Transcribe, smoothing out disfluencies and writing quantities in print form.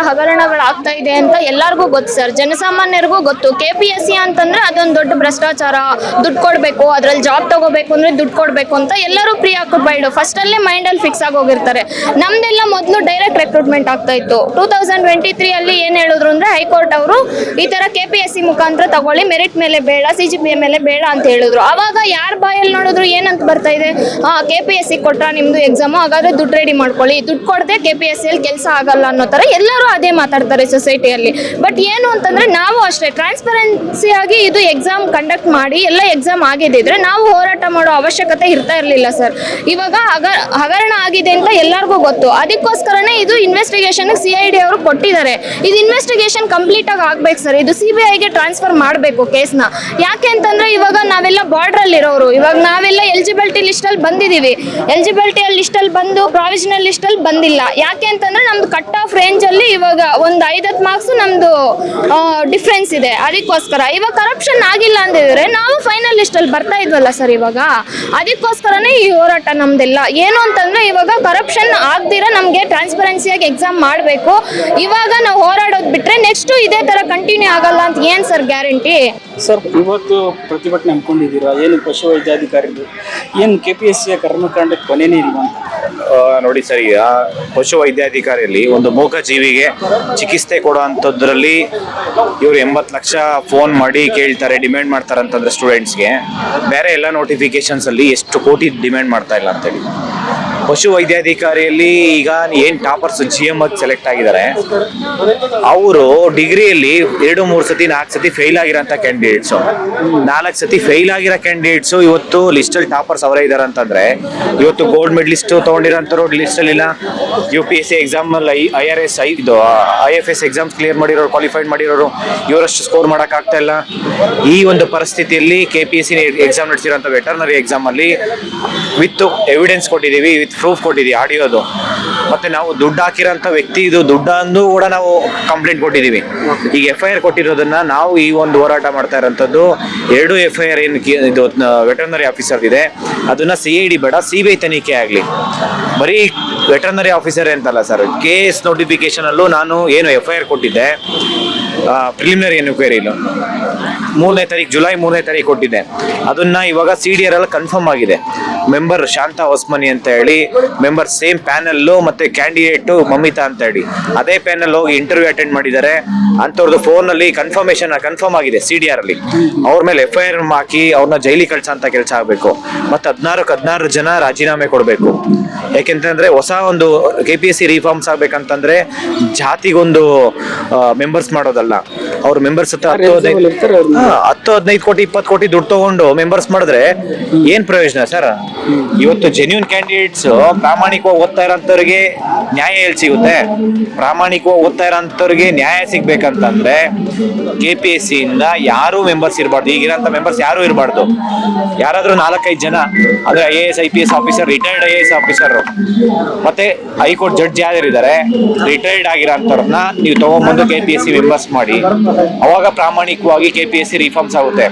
ಹಗರಣಗಳಾಗ್ತಾ ಇದೆ ಅಂತ ಎಲ್ಲರಿಗೂ ಗೊತ್ತು ಸರ್, ಜನಸಾಮಾನ್ಯರಿಗೂ ಗೊತ್ತು. KPSC ಅಂತಂದ್ರೆ ಅದೊಂದು ದೊಡ್ಡ ಭ್ರಷ್ಟಾಚಾರ, ದುಡ್ಡು ಕೊಡಬೇಕು, ಅದ್ರಲ್ಲಿ ಜಾಬ್ ತಗೋಬೇಕು ಅಂದ್ರೆ ದುಡ್ಡು ಕೊಡಬೇಕು ಅಂತ ಎಲ್ಲರೂ ಪ್ರೀ ಆಕ್ಯುಪೈಡ್ ಫಸ್ಟ್ ಅಲ್ಲೇ ಮೈಂಡ್ ಅಲ್ಲಿ ಫಿಕ್ಸ್ ಆಗಿ ಹೋಗಿರ್ತಾರೆ. ನಮ್ದೆಲ್ಲ ಮೊದಲು ಡೈರೆಕ್ಟ್ ರೆಕ್ರೂಟ್ಮೆಂಟ್ ಆಗ್ತಾ ಇತ್ತು. 2023 ಅಲ್ಲಿ ಏನ್ ಹೇಳಿದ್ರು ಅಂದ್ರೆ ಹೈಕೋರ್ಟ್ ಅವರು ಈ ತರ KPSC ಮುಖಾಂತರ ತಗೊಳ್ಳಿ, ಮೆರಿಟ್ ಮೇಲೆ ಬೇಡ, CGPA ಮೇಲೆ ಬೇಡ ಅಂತ ಹೇಳಿದ್ರು. ಅವಾಗ ಯಾರ ಬಾಯಲ್ಲಿ ನೋಡಿದ್ರು ಏನಂತ ಬರ್ತಾ ಇದೆ, KPSC ಕೊಟ್ರ ನಿಮ್ದು ಎಕ್ಸಾಮ್, ಹಾಗಾದ್ರೆ ದುಡ್ಡು ರೆಡಿ ಮಾಡ್ಕೊಳ್ಳಿ, ದುಡ್ಡು ಕೊಡದೆ KPSC ಅಲ್ಲಿ ಕೆಲಸ ಆಗಲ್ಲ ಅನ್ನೋ ತರ ಎಲ್ಲರೂ ಅದೇ ಮಾತಾಡ್ತಾರೆ ಸೊಸೈಟಿಯಲ್ಲಿ. ಬಟ್ ಏನು ಅಂತಂದ್ರೆ ನಾವು ಅಷ್ಟೇ ಟ್ರಾನ್ಸ್ಪರೆನ್ಸಿ ಆಗಿ ಇದು ಎಕ್ಸಾಮ್ ಕಂಡಕ್ಟ್ ಮಾಡಿ ಎಲ್ಲ ಎಕ್ಸಾಮ್ ಆಗಿದ್ರೆ ನಾವು ಹೋರಾಟ ಮಾಡೋ ಅವಶ್ಯಕತೆ ಇರ್ತಾ ಇರಲಿಲ್ಲ ಸರ್. ಇವಾಗ ಹಗರಣ ಆಗಿದೆ ಅಂತ ಎಲ್ಲರಿಗೂ ಗೊತ್ತು, ಅದಕ್ಕೋಸ್ಕರನೇ ಇದು ಇನ್ವೆಸ್ಟಿಗೇಷನ್ CID ಅವರು ಕೊಟ್ಟಿದ್ದಾರೆ. ಇದು ಇನ್ವೆಸ್ಟಿಗೇಷನ್ ಕಂಪ್ಲೀಟ್ ಆಗಿ ಆಗ್ಬೇಕು ಸರ್. ಇದು CBIಗೆ ಟ್ರಾನ್ಸ್ಫರ್ ಮಾಡಬೇಕು ಕೇಸ್ನ. ಯಾಕೆ ಅಂತಂದ್ರೆ ಇವಾಗ ನಾವೆಲ್ಲ ಬಾರ್ಡರ್ ಅಲ್ಲಿ ಇರೋರು, ಇವಾಗ ನಾವೆಲ್ಲ ಎಲಿಜಿಬಿಲಿಟಿ ಲಿಸ್ಟ್ ಅಲ್ಲಿ ಬಂದಿದೀವಿ, ಎಲಿಜಿಬಿಲಿಟಿ ಲಿಸ್ಟ್ ಅಲ್ಲಿ ಬಂದು ಪ್ರಾವಿಷನಲ್ ಲಿಸ್ಟ್ ಅಲ್ಲಿ ಬಂದಿಲ್ಲ. ಯಾಕೆ ಅಂತಂದ್ರೆ ನಮ್ದು ಕಟ್ ಆಫ್ ರೇಂಜ್ ಅಲ್ಲಿ ಇವಾಗ ಒಂದು 5 ಮಾರ್ಕ್ಸ್ ನಮ್ದು ಡಿಫ್ರೆನ್ಸ್ ಇದೆ. ಅದಕ್ಕೋಸ್ಕರ ಇವಾಗ ಕರಪ್ಷನ್ ಆಗಿಲ್ಲ ಅಂದಿದ್ರೆ ನಾವು ಫೈನಲ್ ಲಿಸ್ಟ್ ಅಲ್ಲಿ ಬರ್ತಾ ಇದ್ವಲ್ಲ ಸರ್. ಇವಾಗ ಅದಕ್ಕೋಸ್ಕರನೇ ಈ ಹೋರಾಟ ನಮ್ದೆಲ್ಲ. ಏನು ಅಂತಂದ್ರೆ ಇವಾಗ ಕರಪ್ಷನ್ ಆಗ್ದಿರ ನಮ್ಗೆ ಟ್ರಾನ್ಸ್ಪರೆನ್ಸಿಯಾಗಿ ಎಕ್ಸಾಮ್ ಮಾಡಬೇಕು. ಇವಾಗ ನಾವು ಹೋರಾಡೋದು ಬಿಟ್ರೆ ನೆಕ್ಸ್ಟ್ ಇದೇ ತರ ಕಂಟಿನ್ಯೂ ಆಗಲ್ಲ ಅಂತ ಏನ್ ಸರ್ ಗ್ಯಾರಂಟಿ? ಸರ್, ಇವತ್ತು ಪ್ರತಿಭಟನೆ ಹಮ್ಮಿಕೊಂಡಿದ್ದೀರಾ, ಏನು ಪಶುವೈದ್ಯಾಧಿಕಾರಿಗಳು ಏನು KPSC ಕರ್ಮಕಾಂಡಕ್ಕೆ ಕೊನೆನೇ ಇಲ್ವಾ? ನೋಡಿ ಸರ್, ಈಗ ಪಶುವೈದ್ಯಾಧಿಕಾರಿಯಲ್ಲಿ ಒಂದು ಮೂಕ ಜೀವಿಗೆ ಚಿಕಿತ್ಸೆ ಕೊಡೋ ಅಂಥದ್ರಲ್ಲಿ ಇವರು 80 ಲಕ್ಷ ಫೋನ್ ಮಾಡಿ ಕೇಳ್ತಾರೆ, ಡಿಮ್ಯಾಂಡ್ ಮಾಡ್ತಾರೆ ಅಂತಂದ್ರೆ ಸ್ಟೂಡೆಂಟ್ಸ್ಗೆ. ಬೇರೆ ಎಲ್ಲ ನೋಟಿಫಿಕೇಶನ್ಸ್ ಅಲ್ಲಿ ಎಷ್ಟು ಕೋಟಿ ಡಿಮ್ಯಾಂಡ್ ಮಾಡ್ತಾ ಇಲ್ಲ ಅಂತೇಳಿ. ಪಶುವೈದ್ಯಾಧಿಕಾರಿಯಲ್ಲಿ ಈಗ ಏನು ಟಾಪರ್ಸ್ GM ಸೆಲೆಕ್ಟ್ ಆಗಿದ್ದಾರೆ, ಅವರು ಡಿಗ್ರಿಯಲ್ಲಿ 2-3 ಸತಿ 4 ಸತಿ ಫೇಲ್ ಆಗಿರೋಂಥ ಕ್ಯಾಂಡಿಡೇಟ್ಸು, 4 ಸತಿ ಫೇಲ್ ಆಗಿರೋ ಕ್ಯಾಂಡಿಡೇಟ್ಸು ಇವತ್ತು ಲಿಸ್ಟಲ್ಲಿ ಟಾಪರ್ಸ್ ಅವರೇ ಇದ್ದಾರೆ ಅಂತಂದ್ರೆ, ಇವತ್ತು ಗೋಲ್ಡ್ ಮೆಡಲಿಸ್ಟ್ ತೊಗೊಂಡಿರೋಂಥವ್ರು ಲಿಸ್ಟಲ್ಲಿ ಇಲ್ಲ. UPSC ಎಕ್ಸಾಮಲ್ಲಿ IFS ಎಕ್ಸಾಮ್ಸ್ ಕ್ಲಿಯರ್ ಮಾಡಿರೋರು, ಕ್ವಾಲಿಫೈಡ್ ಮಾಡಿರೋರು ಇವರಷ್ಟು ಸ್ಕೋರ್ ಮಾಡೋಕ್ಕಾಗ್ತಾ ಇಲ್ಲ. ಈ ಒಂದು ಪರಿಸ್ಥಿತಿಯಲ್ಲಿ KPSC ಎಕ್ಸಾಮ್ ನಡೆಸಿರೋಂಥ ವೆಟರ್ನರಿ ಎಕ್ಸಾಮಲ್ಲಿ ವಿತ್ ಎವಿಡೆನ್ಸ್ ಕೊಟ್ಟಿದ್ದೀವಿ, ವಿತ್ ಪ್ರೂಫ್ ಕೊಟ್ಟಿದ್ದೀವಿ, ಆಡಿಯೋದು. ಮತ್ತೆ ನಾವು ದುಡ್ಡು ಹಾಕಿರೋಂಥ ವ್ಯಕ್ತಿ ಇದು ದುಡ್ಡನ್ನು ಕೂಡ ನಾವು ಕಂಪ್ಲೇಂಟ್ ಕೊಟ್ಟಿದ್ದೀವಿ. ಈಗ FIR ಕೊಟ್ಟಿರೋದನ್ನ ನಾವು ಈ ಒಂದು ಹೋರಾಟ ಮಾಡ್ತಾ ಇರೋಂಥದ್ದು 2 FIR ಏನು ಇದು ವೆಟರ್ನರಿ ಆಫೀಸರ್ ಇದೆ ಅದನ್ನ CID ಬೇಡ, CBI ತನಿಖೆ ಆಗಲಿ. ಬರೀ ವೆಟರ್ನರಿ ಆಫೀಸರ್ ಅಂತಲ್ಲ ಸರ್, KS ನೋಟಿಫಿಕೇಶನ್ ಅಲ್ಲೂ ನಾನು ಏನು FIR ಕೊಟ್ಟಿದ್ದೆ ಪ್ರಿಲಿಮಿನರಿ ಎನ್ಕ್ವೈರಿಲು 3ನೇ ತಾರೀಕು, ಜುಲೈ 3ನೇ ತಾರೀಕು ಕೊಟ್ಟಿದ್ದೆ. ಅದನ್ನ ಇವಾಗ CDR ಅಲ್ಲಿ ಕನ್ಫರ್ಮ್ ಆಗಿದೆ. ಮೆಂಬರ್ ಶಾಂತಾ ಹೊಸ್ಮನಿ ಅಂತ ಹೇಳಿ ಮೆಂಬರ್, ಸೇಮ್ ಪ್ಯಾನಲ್ಲು, ಮತ್ತೆ ಕ್ಯಾಂಡಿಡೇಟು ಮಮಿತಾ ಅಂತ ಹೇಳಿ ಅದೇ ಪ್ಯಾನಲ್ ಹೋಗಿ ಇಂಟರ್ವ್ಯೂ ಅಟೆಂಡ್ ಮಾಡಿದ್ದಾರೆ. ಅಂಥವ್ರದ್ದು ಫೋನಲ್ಲಿ ಕನ್ಫರ್ಮ್ ಆಗಿದೆ CDR ಅಲ್ಲಿ. ಅವ್ರ ಮೇಲೆ FIR ಹಾಕಿ ಅವ್ರನ್ನ ಜೈಲಿಗೆ ಕಳ್ಸೋ ಅಂತ ಕೆಲಸ ಆಗಬೇಕು. ಮತ್ತೆ 16 ಜನ ರಾಜೀನಾಮೆ ಕೊಡಬೇಕು. ಯಾಕೆಂತಂದ್ರೆ ಹೊಸ ಒಂದು KPSC ರಿಫಾರ್ಮ್ಸ್ ಆಗ್ಬೇಕಂತಂದ್ರೆ ಜಾತಿಗೊಂದು ಮೆಂಬರ್ಸ್ ಮಾಡೋದಲ್ಲ. ಅವ್ರ ಮೆಂಬರ್ಸ್ 10-15 ಕೋಟಿ 20 ಕೋಟಿ ದುಡ್ಡು ತಗೊಂಡು ಮೆಂಬರ್ಸ್ ಮಾಡಿದ್ರೆ ಏನ್ ಪ್ರಯೋಜನ ಸರ್? ಇವತ್ತು ಜೆನ್ಯೂನ್ ಕ್ಯಾಂಡಿಡೇಟ್ಸ್ ಪ್ರಾಮಾಣಿಕವಾಗಿ ಓದ್ತಾ ಇರೋಂಥವ್ರಿಗೆ ನ್ಯಾಯ ಎಲ್ಲಿ ಸಿಗುತ್ತೆ? ಪ್ರಾಮಾಣಿಕವಾಗಿ ಓದ್ತಾ ಇರೋಂಥವ್ರಿಗೆ ನ್ಯಾಯ ಸಿಗ್ಬೇಕಂತಂದ್ರೆ KPSC ಇಂದ ಯಾರು ಮೆಂಬರ್ಸ್ ಇರಬಾರ್ದು. ಈಗಿರೋಂಥ ಮೆಂಬರ್ಸ್ ಯಾರು ಇರಬಾರ್ದು. ಯಾರಾದ್ರೂ 4-5 ಜನ ಅಂದ್ರೆ IAS IPS officer, retired IAS officer, ಮತ್ತೆ ಹೈಕೋರ್ಟ್ ಜಡ್ಜ್ ಯಾರಿದ್ದಾರೆ ರಿಟೈರ್ಡ್ ಆಗಿರೋಂಥವ್ರನ್ನ ನೀವು ತಗೊಂಡ್ಬಂದು KPSC ಮೆಂಬರ್ಸ್ ಮಾಡಿ, ಅವಾಗ ಪ್ರಾಮಾಣಿಕವಾಗಿ KPSC ರಿಫಾರ್ಮ್ಸ್ ಆಗುತ್ತೆ.